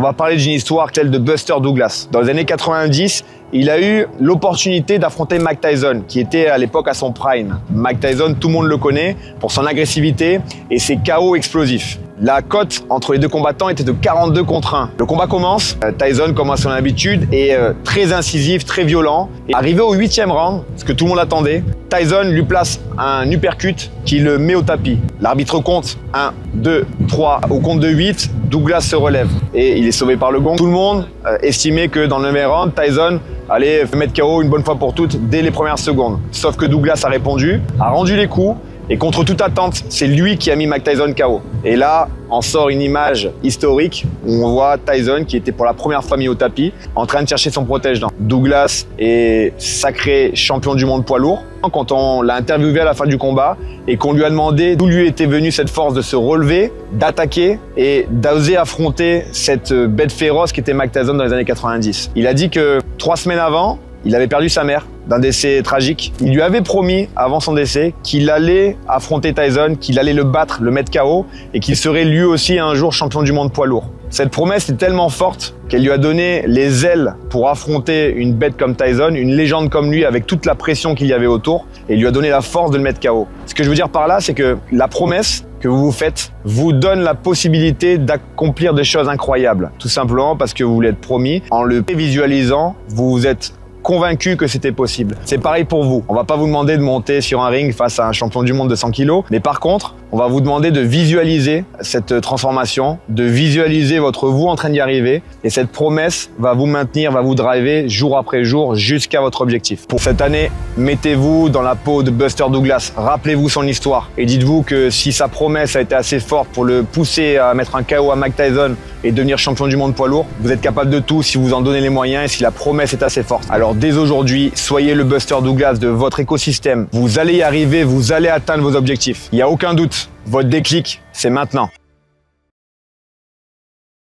On va parler d'une histoire telle de Buster Douglas. Dans les années 90, il a eu l'opportunité d'affronter Mike Tyson, qui était à l'époque à son prime. Mike Tyson, tout le monde le connaît pour son agressivité et ses KO explosifs. La cote entre les deux combattants était de 42 contre 1. Le combat commence, Tyson, comme à son habitude, est très incisif, très violent. Et arrivé au 8e round, ce que tout le monde attendait, Tyson lui place un uppercut qui le met au tapis. L'arbitre compte 1, 2, 3. Au compte de 8, Douglas se relève et il est sauvé par le gong. Tout le monde estimait que dans le 9e round, Tyson allait mettre KO une bonne fois pour toutes dès les premières secondes. Sauf que Douglas a répondu, a rendu les coups. Et contre toute attente, c'est lui qui a mis Mike Tyson KO. Et là, en sort une image historique où on voit Tyson, qui était pour la première fois mis au tapis, en train de chercher son protège-dents. Douglas est sacré champion du monde poids lourd. Quand on l'a interviewé à la fin du combat et qu'on lui a demandé d'où lui était venue cette force de se relever, d'attaquer et d'oser affronter cette bête féroce qui était Mike Tyson dans les années 90. Il a dit que 3 semaines avant, il avait perdu sa mère d'un décès tragique. Il lui avait promis, avant son décès, qu'il allait affronter Tyson, qu'il allait le battre, le mettre KO et qu'il serait lui aussi un jour champion du monde poids lourd. Cette promesse est tellement forte qu'elle lui a donné les ailes pour affronter une bête comme Tyson, une légende comme lui avec toute la pression qu'il y avait autour et lui a donné la force de le mettre KO. Ce que je veux dire par là, c'est que la promesse que vous vous faites vous donne la possibilité d'accomplir des choses incroyables. Tout simplement parce que vous l'êtes promis. En le visualisant, vous vous êtes convaincu que c'était possible. C'est pareil pour vous. On va pas vous demander de monter sur un ring face à un champion du monde de 100 kilos, mais par contre, on va vous demander de visualiser cette transformation, de visualiser votre vous en train d'y arriver, et cette promesse va vous maintenir, va vous driver jour après jour jusqu'à votre objectif. Pour cette année, mettez-vous dans la peau de Buster Douglas, rappelez-vous son histoire, et dites-vous que si sa promesse a été assez forte pour le pousser à mettre un KO à Mike Tyson et devenir champion du monde poids lourd, vous êtes capable de tout si vous en donnez les moyens et si la promesse est assez forte. Alors dès aujourd'hui, soyez le Buster Douglas de votre écosystème. Vous allez y arriver, vous allez atteindre vos objectifs. Il n'y a aucun doute, votre déclic, c'est maintenant.